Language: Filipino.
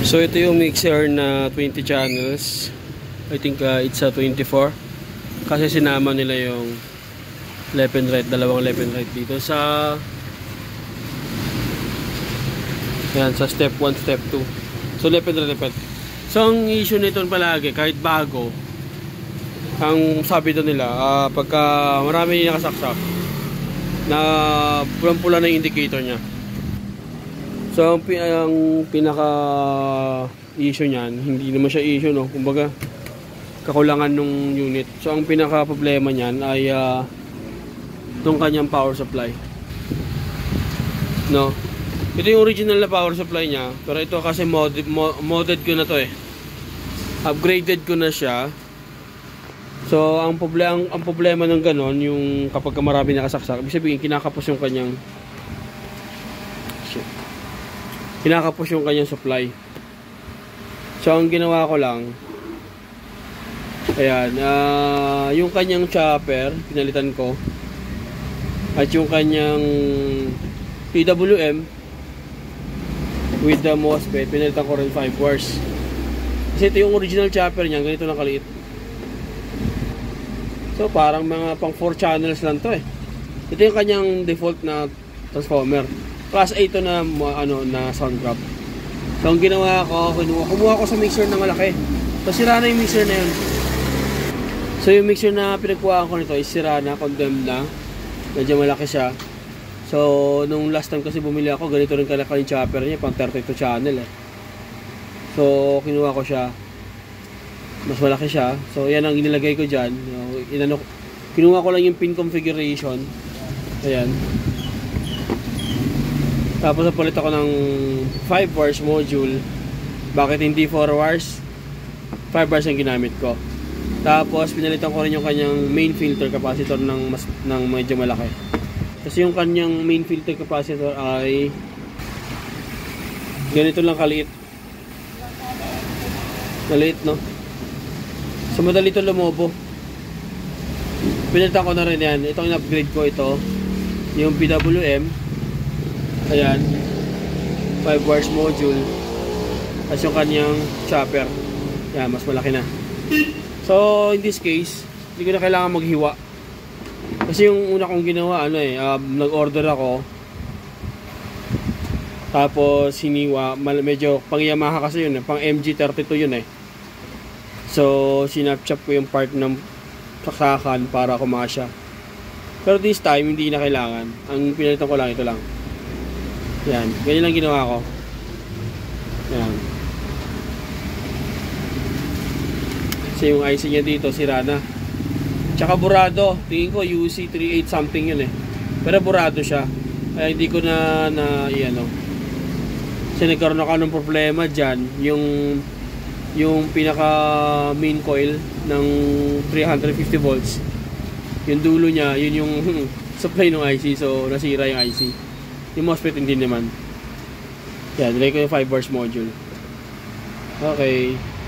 So ito yung mixer na 20 channels. I think it's a 24. Kasi sinama nila yung left and right, dalawang left and right dito sa sa step 1, step 2. So left and right. So ang issue nito palagi kahit bago, ang sabi doon nila, pagka marami nakasaksak na pulang-pula na yung indicator niya. So ang pinaka issue niyan, hindi naman siya issue, no, kumbaga kakulangan nung unit. So ang pinaka problema niyan ay itong kanyang power supply, no. Ito yung original na power supply niya, pero ito kasi modded ko na to upgraded ko na siya. So ang problema ng ganon, yung kapag marami nakasaksak, ibig sabihin kinakapos yung kanyang supply. So ang ginawa ko lang, ayan, yung kanyang chopper pinalitan ko, at yung kanyang PWM with the MOSFET pinalitan ko rin 5 wires. Kasi ito yung original chopper niya, ganito lang kaliit. So parang mga pang 4 channels lang to Ito yung kanyang default na transformer. Class A ito na na sound grab. So ang ginawa ko, kumuha ko sa mixer na malaki. So sira na yung mixer na yun. So yung mixer na pinagkuhaan ko nito is sira na, condemned na. Medyo malaki siya. So nung last time kasi bumili ako, ganito rin kalaki yung chopper niya, pang 32 channel So kinuha ko siya, mas malaki siya. So yan ang inilagay ko dyan. Kinuha ko lang yung pin configuration. Ayan. Tapos napalit ako ng 5 wires module. Bakit hindi 4 wires? 5 wires ang ginamit ko. Tapos pinalitan ko rin yung kanyang main filter capacitor ng medyo malaki. Kasi yung kanyang main filter capacitor ay ganito lang kaliit. Maliit, no? So madali ito lumobo. Pinalitan ko na rin yan. Itong in-upgrade ko ito, yung PWM. Ayan, 5 wires module. At yung kanyang chopper. Ayan, mas malaki na. So in this case, hindi ko na kailangan maghiwa. Kasi yung una kong ginawa, nag-order ako. Tapos hiniwa, medyo pang Yamaha kasi yun, pang MG32 yun So sinapchap ko yung part ng saksakan para kumasya. Pero this time hindi na kailangan. Ang pinalitan ko lang ito lang. Yan, ganyan lang ginawa ko. Yan. Kasi yung IC niya dito sira na. Tsaka burado. Tingin ko UC38 something yun Pero burado siya. Kaya hindi ko na kasi nagkaroon ako ng problema dyan. Yung pinaka main coil ng 350 volts, yung dulo niya, yun yung supply ng IC. So nasira yung IC. Yung MOSFET hindi naman. Yan, nilagay ko yung 5 wires module. Okay.